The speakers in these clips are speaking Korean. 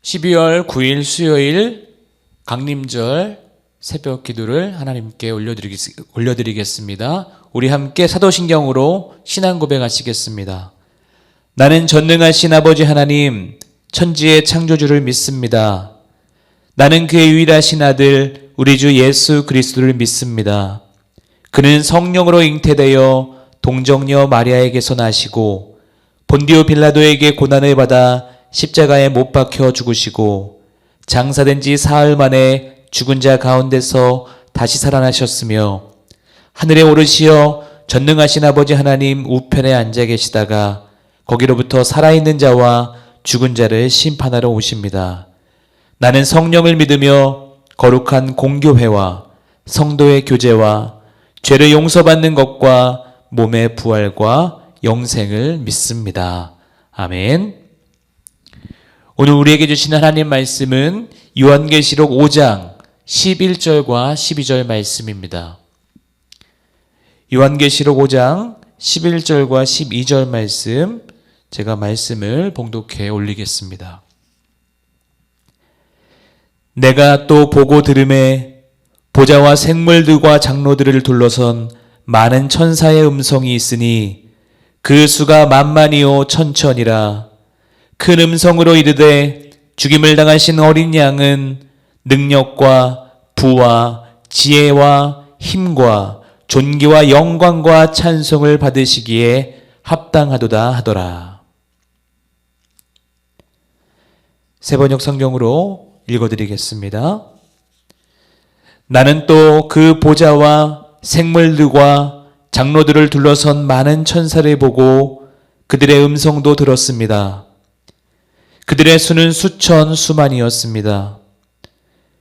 12월 9일 수요일 강림절 새벽 기도를 하나님께 올려드리겠습니다. 우리 함께 사도신경으로 신앙 고백하시겠습니다. 나는 전능하신 아버지 하나님, 천지의 창조주를 믿습니다. 나는 그의 유일하신 아들 우리 주 예수 그리스도를 믿습니다. 그는 성령으로 잉태되어 동정녀 마리아에게서 나시고 본디오 빌라도에게 고난을 받아 십자가에 못 박혀 죽으시고 장사된 지 사흘 만에 죽은 자 가운데서 다시 살아나셨으며 하늘에 오르시어 전능하신 아버지 하나님 우편에 앉아 계시다가 거기로부터 살아있는 자와 죽은 자를 심판하러 오십니다. 나는 성령을 믿으며 거룩한 공교회와 성도의 교제와 죄를 용서받는 것과 몸의 부활과 영생을 믿습니다. 아멘. 오늘 우리에게 주신 하나님 말씀은 요한계시록 5장 11절과 12절 말씀입니다. 요한계시록 5장 11절과 12절 말씀, 제가 말씀을 봉독해 올리겠습니다. 내가 또 보고 들음에 보좌와 생물들과 장로들을 둘러선 많은 천사의 음성이 있으니 그 수가 만만이요 천천이라. 큰 음성으로 이르되 죽임을 당하신 어린 양은 능력과 부와 지혜와 힘과 존귀와 영광과 찬송을 받으시기에 합당하도다 하더라. 세번역 성경으로 읽어드리겠습니다. 나는 또 그 보좌와 생물들과 장로들을 둘러선 많은 천사를 보고 그들의 음성도 들었습니다. 그들의 수는 수천 수만이었습니다.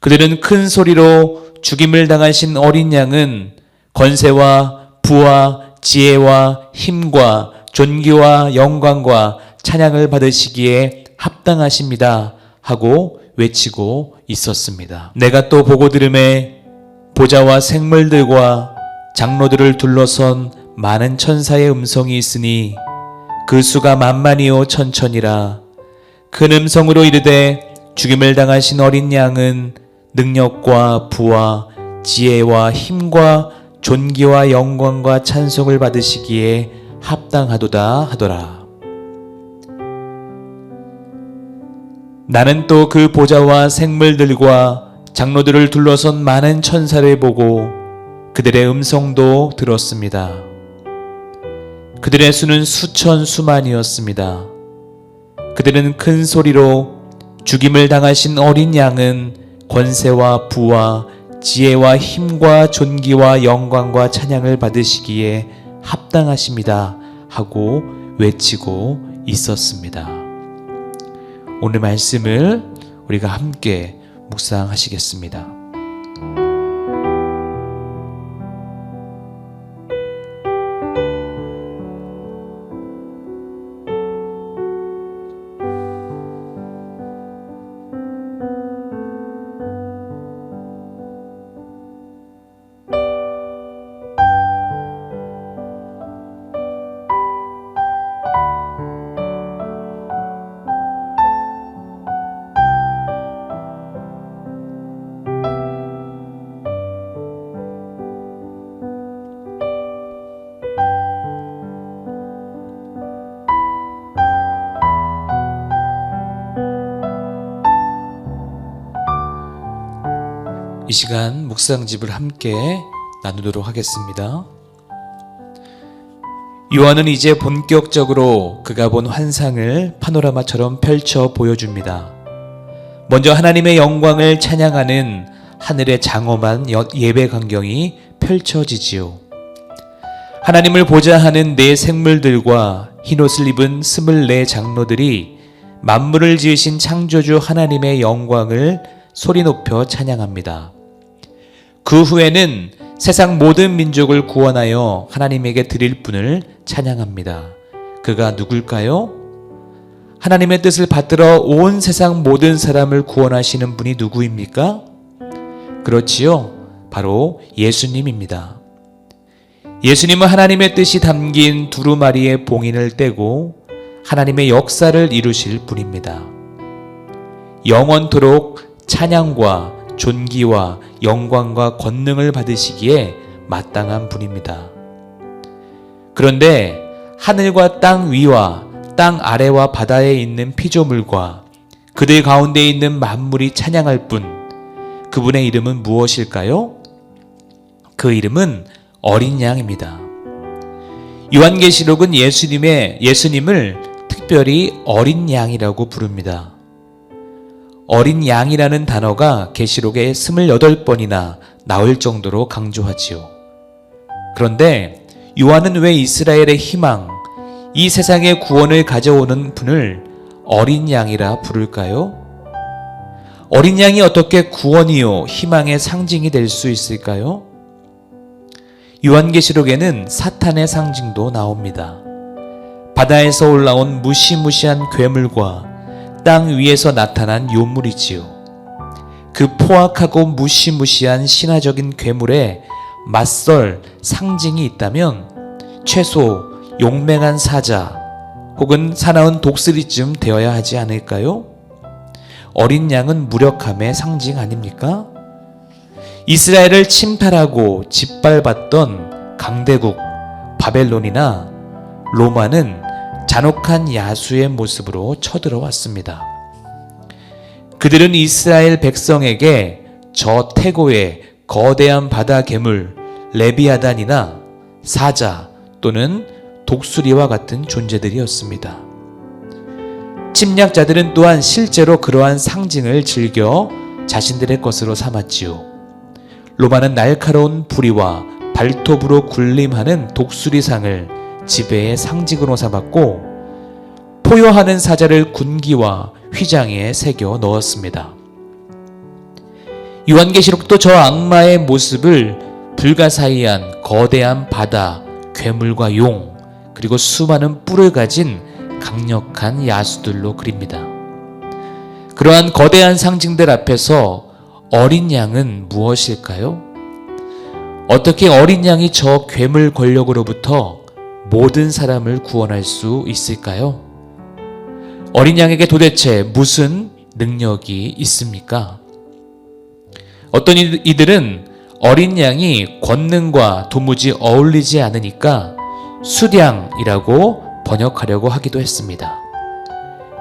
그들은 큰 소리로 죽임을 당하신 어린 양은 권세와 부와 지혜와 힘과 존귀와 영광과 찬양을 받으시기에 합당하십니다 하고 외치고 있었습니다. 내가 또 보고 들음에 보좌와 생물들과 장로들을 둘러선 많은 천사의 음성이 있으니 그 수가 만만이요 천천이라. 큰 음성으로 이르되 죽임을 당하신 어린 양은 능력과 부와 지혜와 힘과 존귀와 영광과 찬송을 받으시기에 합당하도다 하더라. 나는 또 그 보좌와 생물들과 장로들을 둘러선 많은 천사를 보고 그들의 음성도 들었습니다. 그들의 수는 수천 수만이었습니다. 그들은 큰 소리로 죽임을 당하신 어린 양은 권세와 부와 지혜와 힘과 존귀와 영광과 찬양을 받으시기에 합당하십니다 하고 외치고 있었습니다. 오늘 말씀을 우리가 함께 묵상하시겠습니다. 이 시간 묵상집을 함께 나누도록 하겠습니다. 요한은 이제 본격적으로 그가 본 환상을 파노라마처럼 펼쳐 보여줍니다. 먼저 하나님의 영광을 찬양하는 하늘의 장엄한 예배 광경이 펼쳐지지요. 하나님을 보자 하는 네 생물들과 흰옷을 입은 24 장로들이 만물을 지으신 창조주 하나님의 영광을 소리 높여 찬양합니다. 그 후에는 세상 모든 민족을 구원하여 하나님에게 드릴 분을 찬양합니다. 그가 누굴까요? 하나님의 뜻을 받들어 온 세상 모든 사람을 구원하시는 분이 누구입니까? 그렇지요. 바로 예수님입니다. 예수님은 하나님의 뜻이 담긴 두루마리의 봉인을 떼고 하나님의 역사를 이루실 분입니다. 영원토록 찬양과 존귀와 영광과 권능을 받으시기에 마땅한 분입니다. 그런데 하늘과 땅 위와 땅 아래와 바다에 있는 피조물과 그들 가운데 있는 만물이 찬양할 분, 그분의 이름은 무엇일까요? 그 이름은 어린 양입니다. 요한계시록은 예수님을 특별히 어린 양이라고 부릅니다. 어린 양이라는 단어가 계시록에 28번이나 나올 정도로 강조하지요. 그런데 요한은 왜 이스라엘의 희망, 이 세상의 구원을 가져오는 분을 어린 양이라 부를까요? 어린 양이 어떻게 구원이요 희망의 상징이 될 수 있을까요? 요한계시록에는 사탄의 상징도 나옵니다. 바다에서 올라온 무시무시한 괴물과 땅 위에서 나타난 요물이지요. 그 포악하고 무시무시한 신화적인 괴물에 맞설 상징이 있다면 최소 용맹한 사자 혹은 사나운 독수리쯤 되어야 하지 않을까요? 어린 양은 무력함의 상징 아닙니까? 이스라엘을 침탈하고 짓밟았던 강대국 바벨론이나 로마는 잔혹한 야수의 모습으로 쳐들어왔습니다. 그들은 이스라엘 백성에게 저 태고의 거대한 바다 괴물 레비아단이나 사자 또는 독수리와 같은 존재들이었습니다. 침략자들은 또한 실제로 그러한 상징을 즐겨 자신들의 것으로 삼았지요. 로마는 날카로운 부리와 발톱으로 굴림하는 독수리상을 지배의 상징으로 삼았고 포효하는 사자를 군기와 휘장에 새겨 넣었습니다. 요한계시록도 저 악마의 모습을 불가사의한 거대한 바다, 괴물과 용, 그리고 수많은 뿔을 가진 강력한 야수들로 그립니다. 그러한 거대한 상징들 앞에서 어린 양은 무엇일까요? 어떻게 어린 양이 저 괴물 권력으로부터 모든 사람을 구원할 수 있을까요? 어린 양에게 도대체 무슨 능력이 있습니까? 어떤 이들은 어린 양이 권능과 도무지 어울리지 않으니까 수량이라고 번역하려고 하기도 했습니다.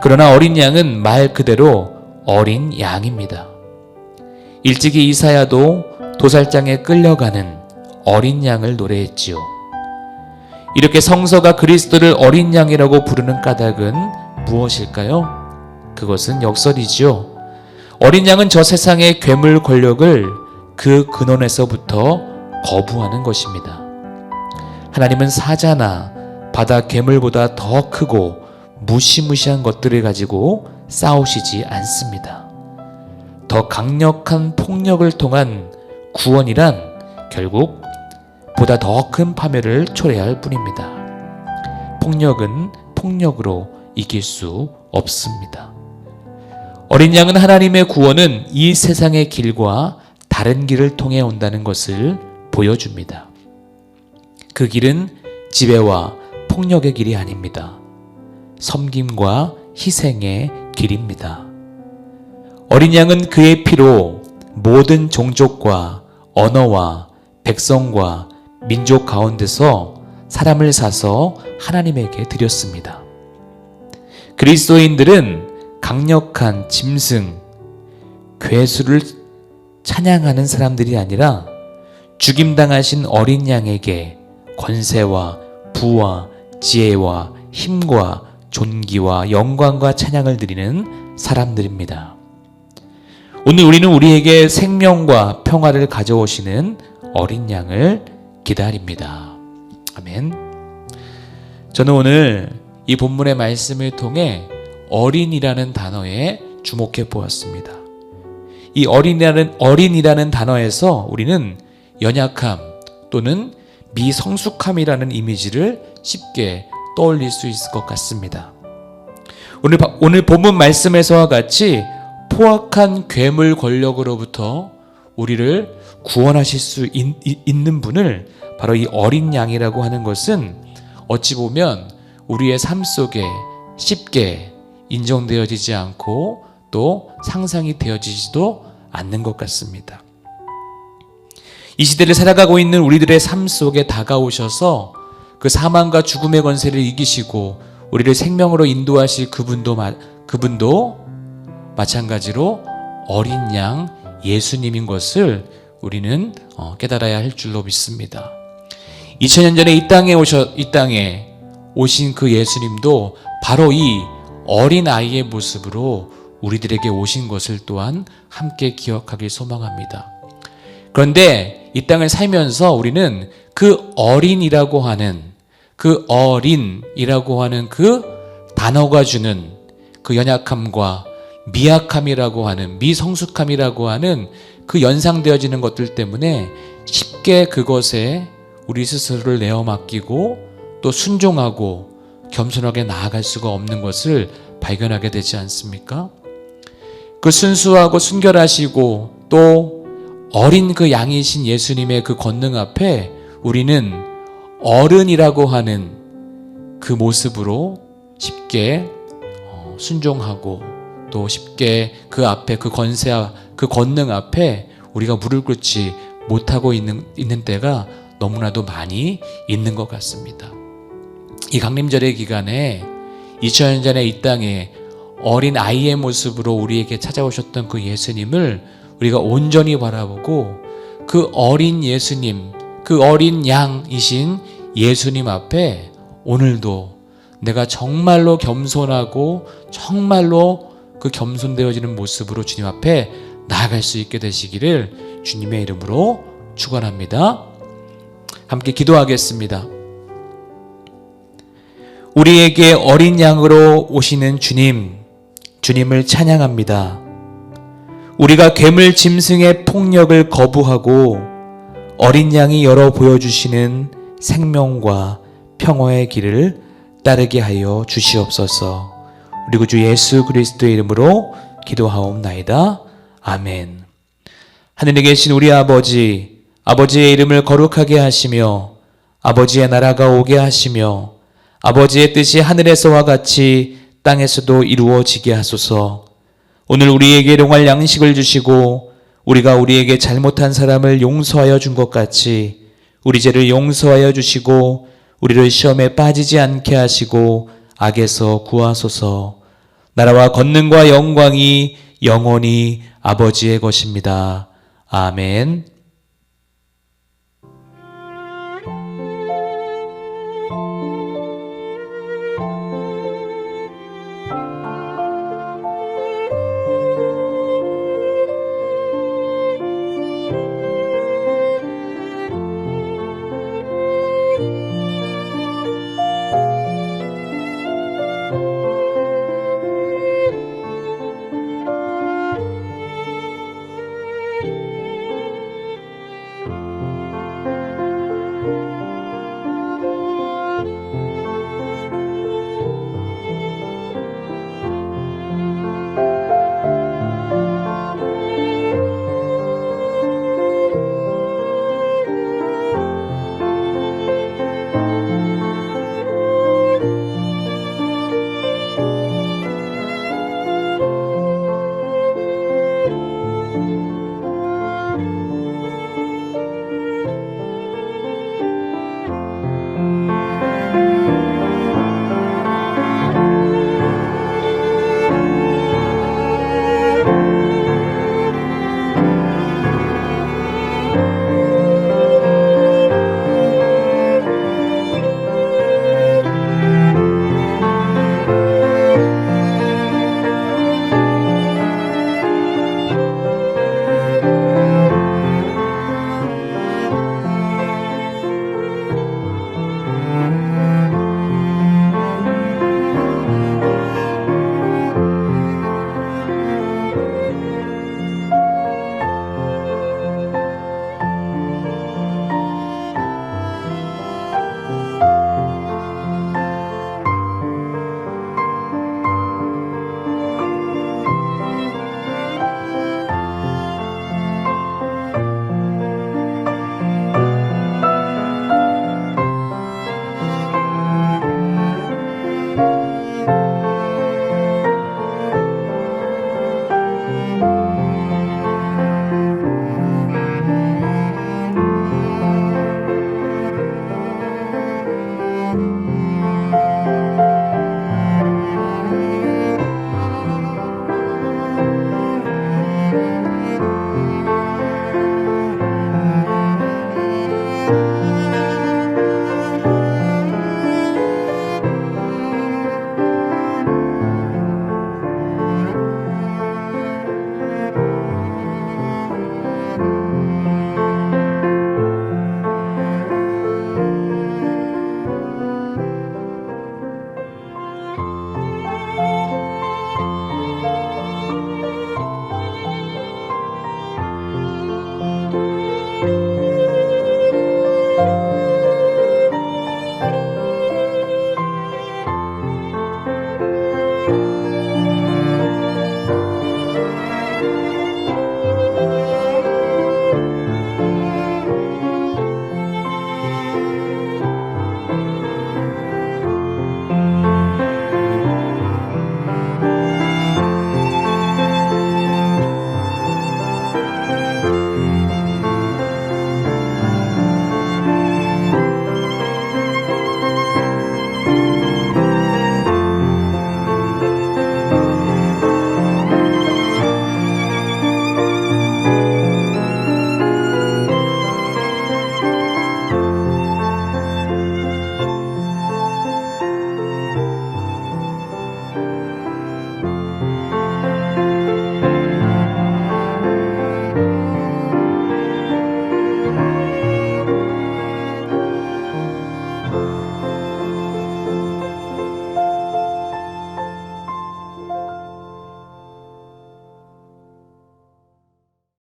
그러나 어린 양은 말 그대로 어린 양입니다. 일찍이 이사야도 도살장에 끌려가는 어린 양을 노래했지요. 이렇게 성서가 그리스도를 어린 양이라고 부르는 까닭은 무엇일까요? 그것은 역설이지요. 어린 양은 저 세상의 괴물 권력을 그 근원에서부터 거부하는 것입니다. 하나님은 사자나 바다 괴물보다 더 크고 무시무시한 것들을 가지고 싸우시지 않습니다. 더 강력한 폭력을 통한 구원이란 결국 보다 더 큰 파멸을 초래할 뿐입니다. 폭력은 폭력으로 이길 수 없습니다. 어린 양은 하나님의 구원은 이 세상의 길과 다른 길을 통해 온다는 것을 보여줍니다. 그 길은 지배와 폭력의 길이 아닙니다. 섬김과 희생의 길입니다. 어린 양은 그의 피로 모든 종족과 언어와 백성과 민족 가운데서 사람을 사서 하나님에게 드렸습니다. 그리스도인들은 강력한 짐승, 괴수를 찬양하는 사람들이 아니라 죽임당하신 어린 양에게 권세와 부와 지혜와 힘과 존귀와 영광과 찬양을 드리는 사람들입니다. 오늘 우리는 우리에게 생명과 평화를 가져오시는 어린 양을 기다립니다. 아멘. 저는 오늘 이 본문의 말씀을 통해 어린이라는 단어에 주목해 보았습니다. 이 어린이라는 단어에서 우리는 연약함 또는 미성숙함이라는 이미지를 쉽게 떠올릴 수 있을 것 같습니다. 오늘 본문 말씀에서와 같이 포악한 괴물 권력으로부터 우리를 구원하실 수 있는 분을 바로 이 어린 양이라고 하는 것은 어찌 보면 우리의 삶 속에 쉽게 인정되어지지 않고 또 상상이 되어지지도 않는 것 같습니다. 이 시대를 살아가고 있는 우리들의 삶 속에 다가오셔서 그 사망과 죽음의 권세를 이기시고 우리를 생명으로 인도하실 그분도 마찬가지로 어린 양 예수님인 것을 우리는 깨달아야 할 줄로 믿습니다. 2000년 전에 이 땅에 오신 그 예수님도 바로 이 어린 아이의 모습으로 우리들에게 오신 것을 또한 함께 기억하길 소망합니다. 그런데 이 땅을 살면서 우리는 그 어린이라고 하는 그 단어가 주는 그 연약함과 미약함이라고 하는 미성숙함이라고 하는 그 연상되어지는 것들 때문에 쉽게 그것에 우리 스스로를 내어 맡기고 또 순종하고 겸손하게 나아갈 수가 없는 것을 발견하게 되지 않습니까? 그 순수하고 순결하시고 또 어린 그 양이신 예수님의 그 권능 앞에 우리는 어른이라고 하는 그 모습으로 쉽게 순종하고 또 쉽게 그 앞에 그 권능 앞에 우리가 무릎 꿇지 못하고 있는 때가 너무나도 많이 있는 것 같습니다. 이 강림절의 기간에 2000년 전에 이 땅에 어린 아이의 모습으로 우리에게 찾아오셨던 그 예수님을 우리가 온전히 바라보고 그 어린 예수님, 그 어린 양이신 예수님 앞에 오늘도 내가 정말로 겸손하고 정말로 그 겸손되어지는 모습으로 주님 앞에 나아갈 수 있게 되시기를 주님의 이름으로 축원합니다. 함께 기도하겠습니다. 우리에게 어린 양으로 오시는 주님을 찬양합니다. 우리가 괴물 짐승의 폭력을 거부하고 어린 양이 열어 보여주시는 생명과 평화의 길을 따르게 하여 주시옵소서. 우리 구주 예수 그리스도의 이름으로 기도하옵나이다. 아멘. 하늘에 계신 우리 아버지의 이름을 거룩하게 하시며 아버지의 나라가 오게 하시며 아버지의 뜻이 하늘에서와 같이 땅에서도 이루어지게 하소서. 오늘 우리에게 일용할 양식을 주시고 우리가 우리에게 잘못한 사람을 용서하여 준 것 같이 우리 죄를 용서하여 주시고 우리를 시험에 빠지지 않게 하시고 악에서 구하소서. 나라와 권능과 영광이 영원히 아버지의 것입니다. 아멘.